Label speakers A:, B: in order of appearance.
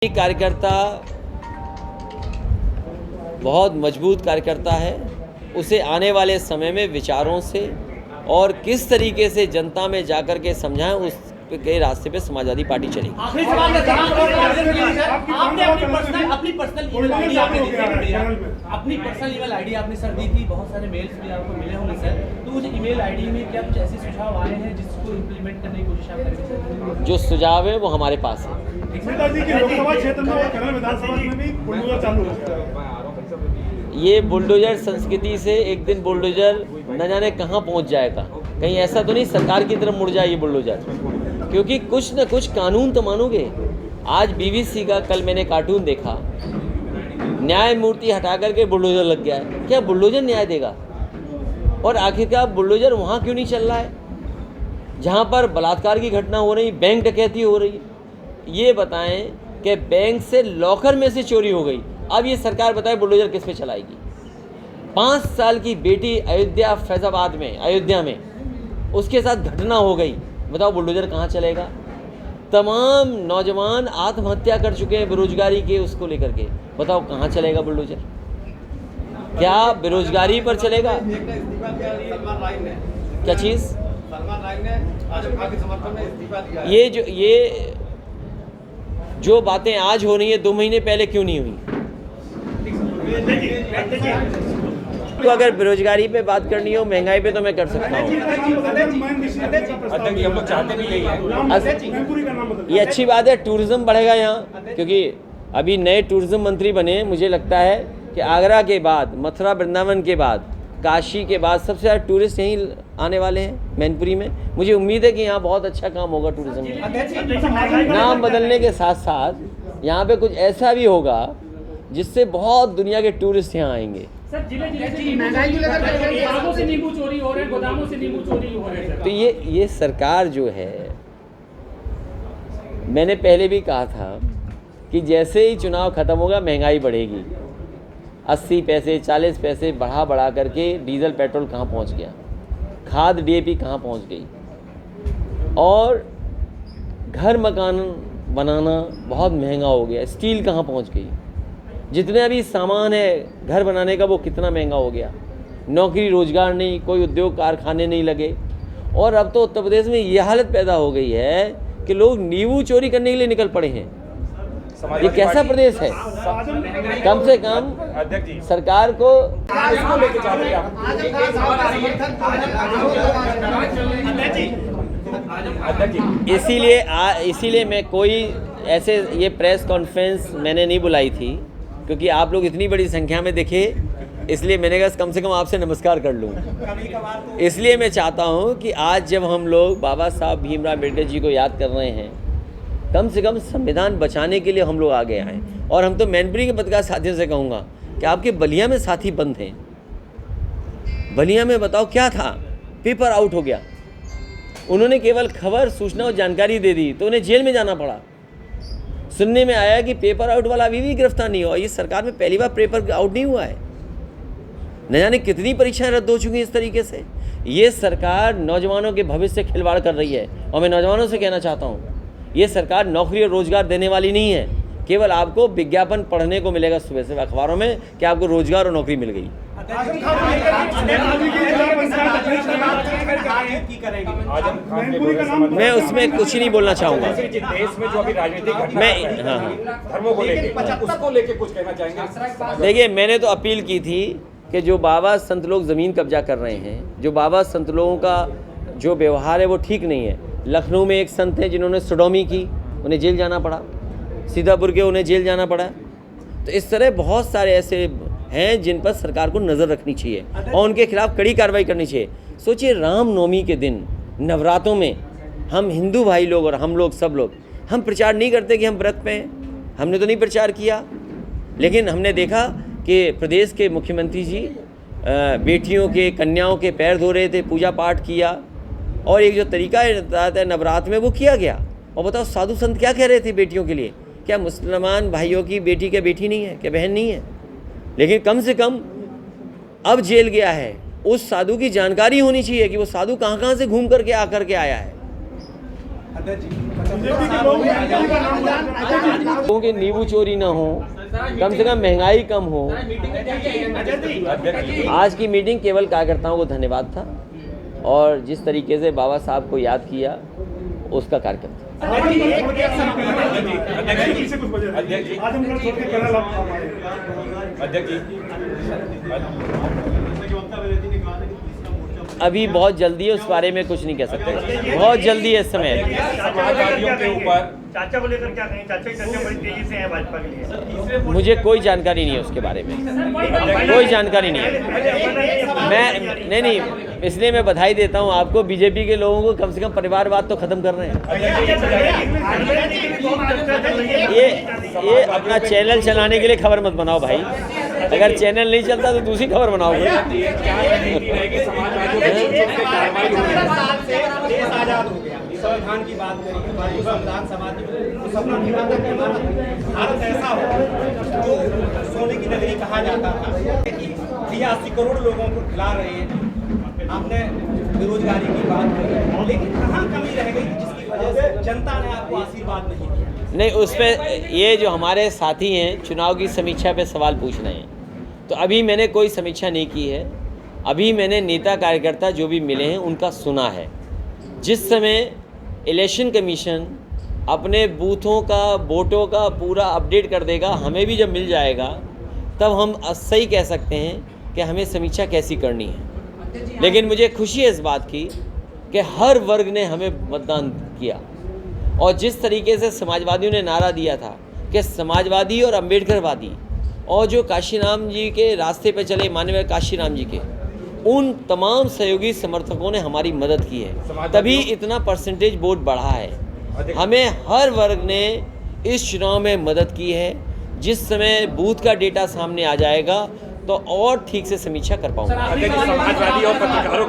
A: कार्यकर्ता बहुत मजबूत कार्यकर्ता है। उसे आने वाले समय में विचारों से और किस तरीके से जनता में जाकर के समझाएं, उसके रास्ते पे समाजवादी पार्टी चलेगी।
B: अपनी पर्सनल ईमेल आईडी आपने सर दी थी, बहुत सारे मेल्स भी आपको मिले होंगे सर, तो उस ईमेल आईडी में क्या कुछ ऐसे सुझाव आए हैं जिसको इम्प्लीमेंट करने की कोशिश आप करेंगे सर?
A: जो सुझाव है वो हमारे पास है।
C: लोकसभा क्षेत्र में और केरल विधानसभा में भी बुलडोजर चालू हो गया।
A: ये बुलडोजर संस्कृति से एक दिन बुलडोजर न जाने कहाँ पहुँच जाएगा। कहीं ऐसा तो नहीं सरकार की तरफ मुड़ जाए ये बुलडोजर, क्योंकि कुछ न कुछ कानून तो मानोगे। आज बीबीसी का कल मैंने कार्टून देखा, न्यायमूर्ति हटा करके बुलडोजर लग गया है। क्या बुलडोजर न्याय देगा? और आखिरकार बुलडोजर वहाँ क्यों नहीं चल रहा है जहाँ पर बलात्कार की घटना हो रही, बैंक डकैती हो रही? ये बताएं कि बैंक से लॉकर में से चोरी हो गई, अब ये सरकार बताए बुलडोजर किस पे चलाएगी? 5 साल की बेटी अयोध्या फैजाबाद में, अयोध्या में उसके साथ घटना हो गई, बताओ बुलडोजर कहाँ चलेगा? तमाम नौजवान आत्महत्या कर चुके हैं बेरोजगारी के उसको लेकर के, बताओ कहाँ चलेगा बुलडोजर? क्या बेरोजगारी पर चलेगा? क्या चीज़? ये जो बातें आज हो रही है 2 महीने पहले क्यों नहीं हुई? तो अगर बेरोजगारी पे बात करनी हो, महंगाई पे तो मैं कर सकता हूँ। ये अच्छी बात है, टूरिज्म बढ़ेगा यहाँ, क्योंकि अभी नए टूरिज्म मंत्री बने। मुझे लगता है कि आगरा के बाद, मथुरा वृंदावन के बाद, काशी के बाद सबसे ज़्यादा टूरिस्ट यहीं आने वाले हैं मैनपुरी में। मुझे उम्मीद है कि यहाँ बहुत अच्छा काम होगा टूरिज्म में। नाम बदलने के साथ साथ यहाँ पे कुछ ऐसा भी होगा जिससे बहुत दुनिया के टूरिस्ट यहाँ आएंगे।
D: सर, जिले महंगाई को लेकर गोदामों से नींबू चोरी हो रहे हैं, गोदामों से नींबू चोरी हो रहे हैं।
A: तो ये सरकार जो है, मैंने पहले भी कहा था कि जैसे ही चुनाव खत्म होगा महंगाई बढ़ेगी। 80 पैसे 40 पैसे बढ़ा करके डीजल पेट्रोल कहाँ पहुँच गया, खाद डीएपी कहाँ पहुँच गई, और घर मकान बनाना बहुत महंगा हो गया, स्टील कहाँ पहुँच गई, जितने अभी सामान है घर बनाने का वो कितना महंगा हो गया। नौकरी रोजगार नहीं, कोई उद्योग कारखाने नहीं लगे, और अब तो उत्तर प्रदेश में ये हालत पैदा हो गई है कि लोग नींबू चोरी करने के लिए निकल पड़े हैं। ये कैसा प्रदेश है? कम से कम सरकार को इसीलिए मैं कोई ऐसे ये प्रेस कॉन्फ्रेंस मैंने नहीं बुलाई थी, क्योंकि आप लोग इतनी बड़ी संख्या में दिखे, इसलिए मैंने कहा कम से कम आपसे नमस्कार कर लूँ। इसलिए मैं चाहता हूँ कि आज जब हम लोग बाबा साहब भीमराव अम्बेडकर जी को याद कर रहे हैं, कम से कम संविधान बचाने के लिए हम लोग आगे आएँ। और हम तो मैनपुरी के पत्रकार साथियों से कहूँगा कि आपके बलिया में साथी बंद हैं। बलिया में बताओ क्या था, पेपर आउट हो गया, उन्होंने केवल खबर, सूचना और जानकारी दे दी तो उन्हें जेल में जाना पड़ा। सुनने में आया कि पेपर आउट वाला अभी भी गिरफ्तार नहीं हुआ। ये सरकार में पहली बार पेपर आउट नहीं हुआ है। न जाने कितनी परीक्षाएं रद्द हो चुकी हैं इस तरीके से। ये सरकार नौजवानों के भविष्य से खिलवाड़ कर रही है, और मैं नौजवानों से कहना चाहता हूँ, ये सरकार नौकरी और रोजगार देने वाली नहीं है। केवल आपको विज्ञापन पढ़ने को मिलेगा सुबह से अखबारों में कि आपको रोजगार और नौकरी मिल गई। मैं उसमें कुछ नहीं बोलना चाहूँगा। मैं धर्मों को लेके कुछ कहना चाहेंगे? देखिए, मैंने तो अपील की थी कि जो बाबा संत लोग ज़मीन कब्जा कर रहे हैं, जो बाबा संत लोगों का जो व्यवहार है वो ठीक नहीं है। लखनऊ में एक संत हैं जिन्होंने सोडोमी की, उन्हें जेल जाना पड़ा। सीतापुर के उन्हें जेल जाना पड़ा। तो इस तरह बहुत सारे ऐसे हैं जिन पर सरकार को नज़र रखनी चाहिए और उनके खिलाफ कड़ी कार्रवाई करनी चाहिए। सोचिए, रामनवमी के दिन नवरात्रों में हम हिंदू भाई लोग और हम लोग सब लोग हम प्रचार नहीं करते कि हम व्रत पे हैं। हमने तो नहीं प्रचार किया, लेकिन हमने देखा कि प्रदेश के मुख्यमंत्री जी बेटियों के, कन्याओं के पैर धो रहे थे, पूजा पाठ किया, और एक जो तरीका है नवरात्र में वो किया गया। और बताओ साधु संत क्या कह रहे थे बेटियों के लिए? क्या मुसलमान भाइयों की बेटी क्या बेटी नहीं है, क्या बहन नहीं है? लेकिन कम से कम अब जेल गया है, उस साधु की जानकारी होनी चाहिए कि वो साधु कहाँ से घूम करके आकर के आया है।
C: बीजेपी के लोग महंगाई का नाम बदल
A: लोगों की नींबू चोरी ना हो, कम से कम महंगाई कम हो। आज की मीटिंग केवल कार्यकर्ताओं को धन्यवाद था और जिस तरीके से बाबा साहब को याद किया उसका कार्यक्रम था।
C: पीछे कुछ वजह है। आजमगढ़ छोड़ के केरल आप आए।
A: अभी बहुत जल्दी है, उस बारे में कुछ नहीं कह सकते, बहुत जल्दी है इस समय।
E: समाजवादियों के ऊपर चाचा को लेकर क्या कहें? चाचा की चर्चा बड़ी तेजी से है भाजपा के लिए।
A: मुझे कोई जानकारी नहीं है उसके बारे में, कोई जानकारी नहीं है। मैं नहीं, इसलिए मैं बधाई देता हूँ आपको। बीजेपी के लोगों को कम से कम परिवारवाद तो खत्म कर रहे हैं। ये अपना चैनल चलाने के लिए खबर मत बनाओ भाई, अगर चैनल नहीं चलता तो दूसरी खबर बनाओगे।
F: संविधान की बात करें, भारतीय संविधान समाज सपना निभाता कि भारत ऐसा हो जो सोने की नगरी कहा जाता था कि 80 करोड़ लोगों को खिला रहे हैं। आपने बेरोजगारी की बात करी, लेकिन कहाँ कमी रह गई जिसकी वजह से जनता ने आपको आशीर्वाद नहीं दिया?
A: नहीं, उस पर ये जो हमारे साथी हैं चुनाव की समीक्षा पे सवाल पूछ रहे हैं, तो अभी मैंने कोई समीक्षा नहीं की है। अभी मैंने नेता कार्यकर्ता जो भी मिले हैं उनका सुना है। जिस समय इलेक्शन कमीशन अपने बूथों का वोटों का पूरा अपडेट कर देगा, हमें भी जब मिल जाएगा तब हम सही कह सकते हैं कि हमें समीक्षा कैसी करनी है। लेकिन मुझे खुशी है इस बात की कि हर वर्ग ने हमें मतदान किया और जिस तरीके से समाजवादियों ने नारा दिया था कि समाजवादी और अम्बेडकरवादी और जो काशीराम जी के रास्ते पे चले माननीय काशीराम जी के, उन तमाम सहयोगी समर्थकों ने हमारी मदद की है, तभी इतना परसेंटेज वोट बढ़ा है। हमें हर वर्ग ने इस चुनाव में मदद की है। जिस समय बूथ का डेटा सामने आ जाएगा तो और ठीक से समीक्षा कर पाऊंगा।
E: समाजवादी और पत्रकारों